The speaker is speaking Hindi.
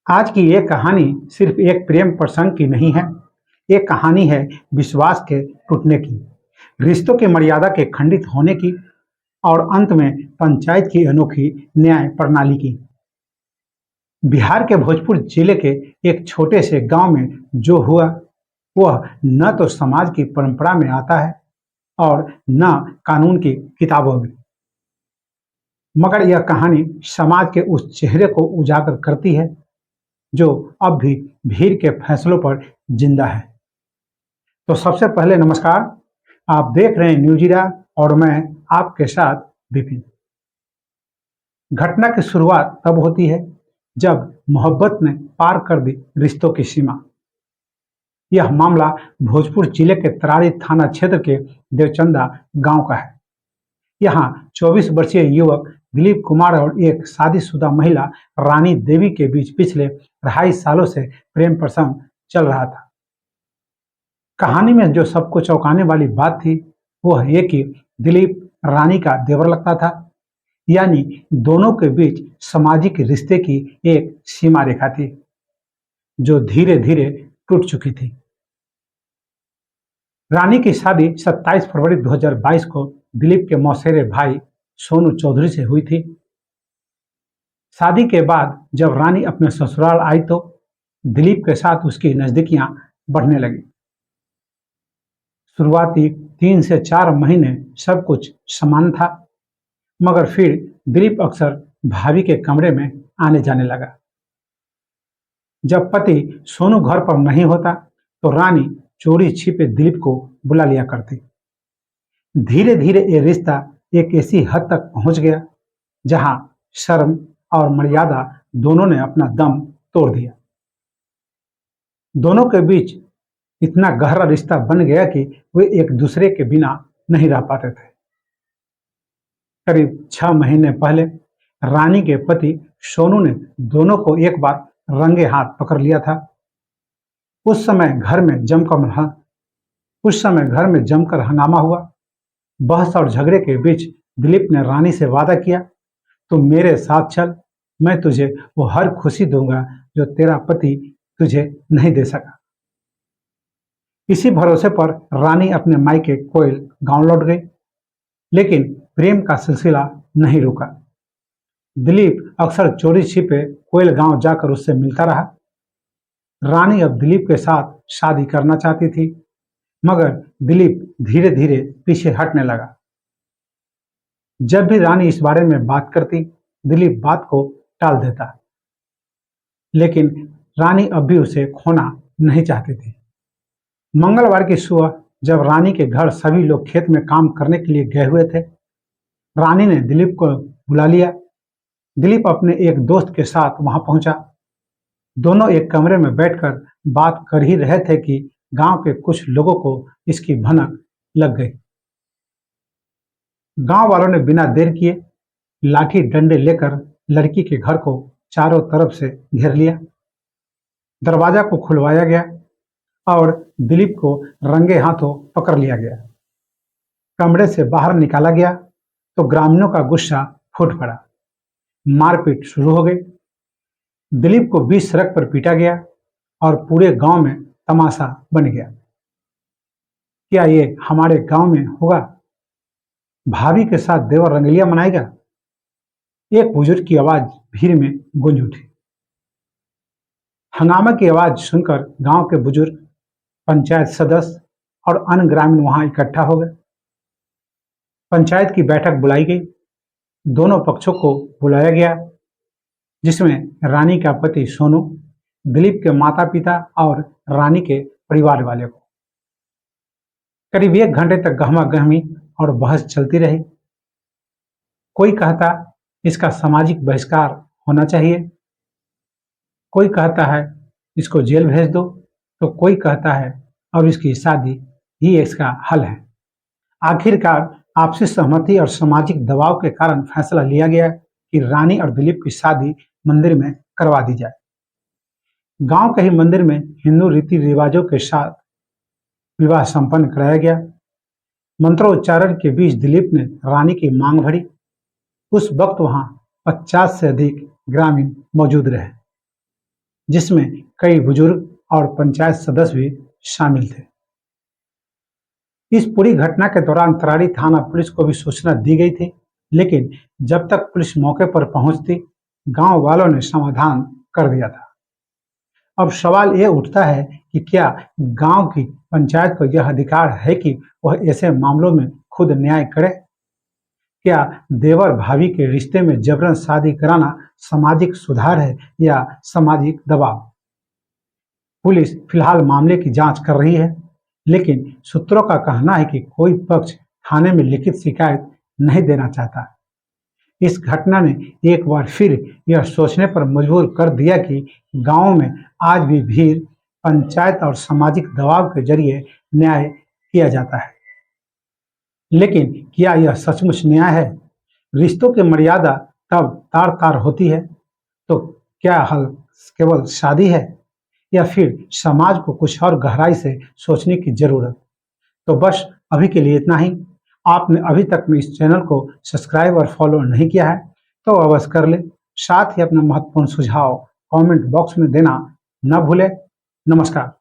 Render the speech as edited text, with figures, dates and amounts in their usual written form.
आज की ये कहानी सिर्फ एक प्रेम प्रसंग की नहीं है। ये कहानी है विश्वास के टूटने की, रिश्तों की मर्यादा के खंडित होने की और अंत में पंचायत की अनोखी न्याय प्रणाली की। बिहार के भोजपुर जिले के एक छोटे से गांव में जो हुआ वह न तो समाज की परंपरा में आता है और न कानून की किताबों में, मगर यह कहानी समाज के उस चेहरे को उजागर करती है जो अब भी भीड़ के फैसलों पर जिंदा है। तो सबसे पहले नमस्कार, आप देख रहे हैं न्यूजीरा और मैं आपके साथ विपिन। घटना की शुरुआत तब होती है जब मोहब्बत ने पार कर दी रिश्तों की सीमा। यह मामला भोजपुर जिले के तरारी थाना क्षेत्र के देवचंदा गांव का है। यहाँ 24 वर्षीय युवक दिलीप कुमार और एक शादीशुदा महिला रानी देवी के बीच पिछले 2.5 सालों से प्रेम प्रसंग चल रहा था। कहानी में जो सबको चौंकाने वाली बात थी वह ये कि दिलीप रानी का देवर लगता था, यानी दोनों के बीच सामाजिक रिश्ते की एक सीमा रेखा थी जो धीरे धीरे टूट चुकी थी। रानी की शादी 27 फरवरी 2022 को दिलीप के मौसेरे भाई सोनू चौधरी से हुई थी। शादी के बाद जब रानी अपने ससुराल आई तो दिलीप के साथ उसकी नजदीकियां बढ़ने लगी। शुरुआती 3 से 4 महीने सब कुछ समान था, मगर फिर दिलीप अक्सर भाभी के कमरे में आने जाने लगा। जब पति सोनू घर पर नहीं होता तो रानी चोरी छिपे दिलीप को बुला लिया करती। धीरे धीरे ये रिश्ता एक ऐसी हद तक पहुंच गया जहां शर्म और मर्यादा दोनों ने अपना दम तोड़ दिया। दोनों के बीच इतना गहरा रिश्ता बन गया कि वे एक दूसरे के बिना नहीं रह पाते थे। करीब 6 महीने पहले रानी के पति सोनू ने दोनों को एक बार रंगे हाथ पकड़ लिया था। उस समय घर में जमकर हंगामा हुआ। बहस और झगड़े के बीच दिलीप ने रानी से वादा किया, तुम मेरे साथ चल, मैं तुझे वो हर खुशी दूंगा जो तेरा पति तुझे नहीं दे सका। इसी भरोसे पर रानी अपने मायके कोयल गांव लौट गई, लेकिन प्रेम का सिलसिला नहीं रुका। दिलीप अक्सर चोरी छिपे कोयल गांव जाकर उससे मिलता रहा। रानी अब दिलीप के साथ शादी करना चाहती थी, मगर दिलीप धीरे धीरे पीछे हटने लगा। जब भी रानी इस बारे में बात करती, दिलीप बात को टाल देता, लेकिन रानी अब भी उसे खोना नहीं चाहती थी। मंगलवार की सुबह जब रानी के घर सभी लोग खेत में काम करने के लिए गए हुए थे, रानी ने दिलीप को बुला लिया। दिलीप अपने एक दोस्त के साथ वहां पहुंचा। दोनों एक कमरे में बैठकर बात कर ही रहे थे कि गांव के कुछ लोगों को इसकी भनक लग गई। गांव वालों ने बिना देर किए लाठी डंडे लेकर लड़की के घर को चारों तरफ से घेर लिया। दरवाजा को खुलवाया गया और दिलीप को रंगे हाथों पकड़ लिया गया। कमरे से बाहर निकाला गया तो ग्रामीणों का गुस्सा फूट पड़ा। मारपीट शुरू हो गई। दिलीप को बीच सड़क पर पीटा गया और पूरे गांव में तमाशा बन गया। क्या ये हमारे गांव में होगा? भाभी के साथ देवर रंगलिया मनाएगा? एक बुजुर्ग की आवाज भीड़ में गूंज उठी। हंगामा की आवाज सुनकर गांव के बुजुर्ग, पंचायत सदस्य और अन्य ग्रामीण वहां इकट्ठा हो गए। पंचायत की बैठक बुलाई गई। दोनों पक्षों को बुलाया गया, जिसमें रानी का पति सोनू, दिलीप के माता पिता और रानी के परिवार वाले को। करीब 1 घंटे तक गहमा-गहमी और बहस चलती रही। कोई कहता इसका सामाजिक बहिष्कार होना चाहिए, कोई कहता है इसको जेल भेज दो, तो कोई कहता है अब इसकी शादी ही इसका हल है। आखिरकार आपसी सहमति और सामाजिक दबाव के कारण फैसला लिया गया कि रानी और दिलीप की शादी मंदिर में करवा दी जाए। गांव के ही मंदिर में हिंदू रीति रिवाजों के साथ विवाह संपन्न कराया गया। मंत्रोच्चारण के बीच दिलीप ने रानी की मांग भरी। उस वक्त वहां 50 से अधिक ग्रामीण मौजूद रहे। जिसमें कई बुजुर्ग और पंचायत सदस्य भी शामिल थे। इस पूरी घटना के दौरान तरारी थाना पुलिस को भी सूचना दी गई थी, लेकिन जब तक पुलिस मौके पर पहुंचती, गांव वालों ने समाधान कर दिया था। अब सवाल ये उठता है कि क्या गांव की पंचायत को यह अधिकार है कि वह ऐसे मामलों में खुद न्याय करे? क्या देवर भाभी के रिश्ते में जबरन शादी कराना सामाजिक सुधार है या सामाजिक दबाव? पुलिस फिलहाल मामले की जांच कर रही है, लेकिन सूत्रों का कहना है कि कोई पक्ष थाने में लिखित शिकायत नहीं देना चाहता। इस घटना ने एक बार फिर यह सोचने पर मजबूर कर दिया कि गांवों में आज भी भीड़, पंचायत और सामाजिक दबाव के जरिए न्याय किया जाता है। लेकिन क्या यह सचमुच न्याय है? रिश्तों की मर्यादा तब तार तार होती है, तो क्या हल केवल शादी है या फिर समाज को कुछ और गहराई से सोचने की जरूरत? तो बस अभी के लिए इतना ही। आपने अभी तक में इस चैनल को सब्सक्राइब और फॉलो नहीं किया है तो अवश्य कर ले। साथ ही अपना महत्वपूर्ण सुझाव कमेंट बॉक्स में देना न भूले। नमस्कार।